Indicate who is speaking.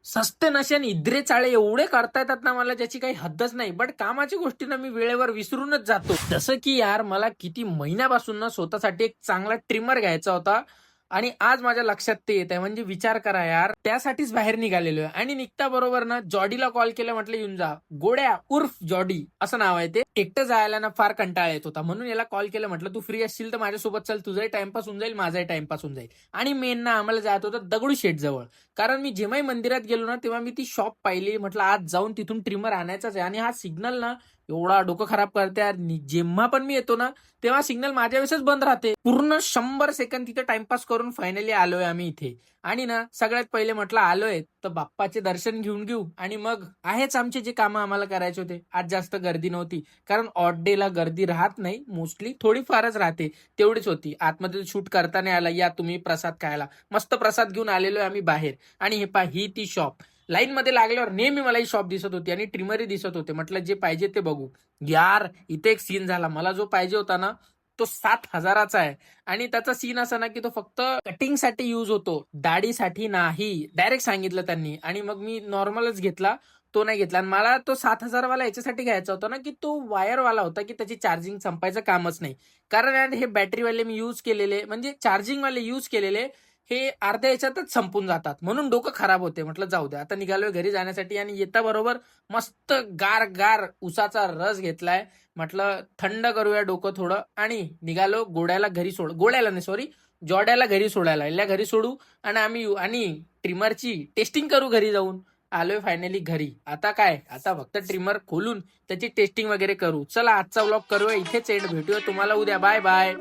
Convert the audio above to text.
Speaker 1: सस्ते नशे आणि इद्रे चाळे एवढे करता येतात ना मला, ज्याची काही हद्दच नाही. बट कामाची गोष्टी ना मी वेळेवर विसरूनच जातो. जसं की यार, मला किती महिन्यापासून ना स्वतःसाठी एक चांगला ट्रिमर घ्यायचा होता आणि आज माझ्या लक्षात ते येत आहे. म्हणजे विचार करा यार, त्यासाठीच बाहेर निघालेलो आहे. आणि निघता बरोबर ना जॉडीला कॉल केला, म्हटलं येऊन जा. गोड्या उर्फ जॉडी असं नाव आहे ते. एकटं जायला ना फार कंटाळा येत होता, म्हणून याला कॉल केला. म्हटलं तू फ्री असशील तर माझ्यासोबत चल, तुझाही टाइमपास होऊन जाईल, माझाही टाइमपास होऊन जाईल. आणि मेन ना आम्हाला जायचं होतं दगडूशेठ जवळ. कारण मी जेव्हाही मंदिरात गेलो ना, तेव्हा मी ती शॉप पाहिली. म्हटलं आज जाऊन तिथून ट्रिमर आणायचाच आहे. आणि हा सिग्नल ना एवढा डोकं खराब करते यार. जेव्हा पण मी येतो ना, तेव्हा सिग्नल माझ्या वेळेसच बंद राहते. पूर्ण 100 सेकंद तिथे टाइमपास करून फायनली आलोय आम्ही इथे. आणि ना सगळ्यात पहिले म्हटलं आलोय तर बाप्पाचे दर्शन घेऊन घेऊ, आणि मग आहेच आमचे जे कामं आम्हाला करायचे होते. आज जास्त गर्दी नव्हती, कारण ऑड डे ला गर्दी राहत नाही, मोस्टली थोडीफारच राहते. तेवढीच होती. आतमध्ये शूट करता नाही आला. या तुम्ही प्रसाद खायला. मस्त प्रसाद घेऊन आलेलो आहे आम्ही बाहेर. आणि हे पहा, ही ती शॉप. लाईन मध्ये लागल्यावर नेहमी मला ही शॉप दिसत होती आणि ट्रिमरही दिसत होते. म्हटलं जे पाहिजे ते बघू. यार इथे एक सीन झाला. मला जो पाहिजे होता ना, तो 7,000चा आहे. आणि त्याचा सीन असा ना की तो फक्त कटिंगसाठी यूज होतो, दाढीसाठी नाही. डायरेक्ट सांगितलं त्यांनी. आणि मग मी नॉर्मलच घेतला, तो नाही घेतला. आणि मला तो 7,000 वाला याच्यासाठी घ्यायचा होता ना, की तो वायरवाला होता, की त्याची चार्जिंग संपायचं कामच नाही. कारण यार हे बॅटरीवाले मी यूज केलेले, म्हणजे चार्जिंगवाले यूज केलेले, हे अर्ध्या याच्यातच संपून जातात. म्हणून डोकं खराब होते. म्हटलं जाऊ द्या, आता निघालोय घरी जाण्यासाठी. आणि येता बरोबर मस्त गार गार उसाचा रस घेतलाय. म्हटलं थंड करूया डोकं थोडं. आणि निघालो गोड्याला घरी गोड्याला नाही, सॉरी, जॉड्याला घरी सोडायला. याला घरी सोडू आणि आम्ही येऊ आणि ट्रिमरची टेस्टिंग करू घरी जाऊन. आलोय फायनली घरी. आता काय, आता फक्त ट्रिमर खोलून त्याची टेस्टिंग वगैरे करू. चला आजचा व्लॉग करूया इथेच एंड. भेटूया तुम्हाला उद्या. Bye bye.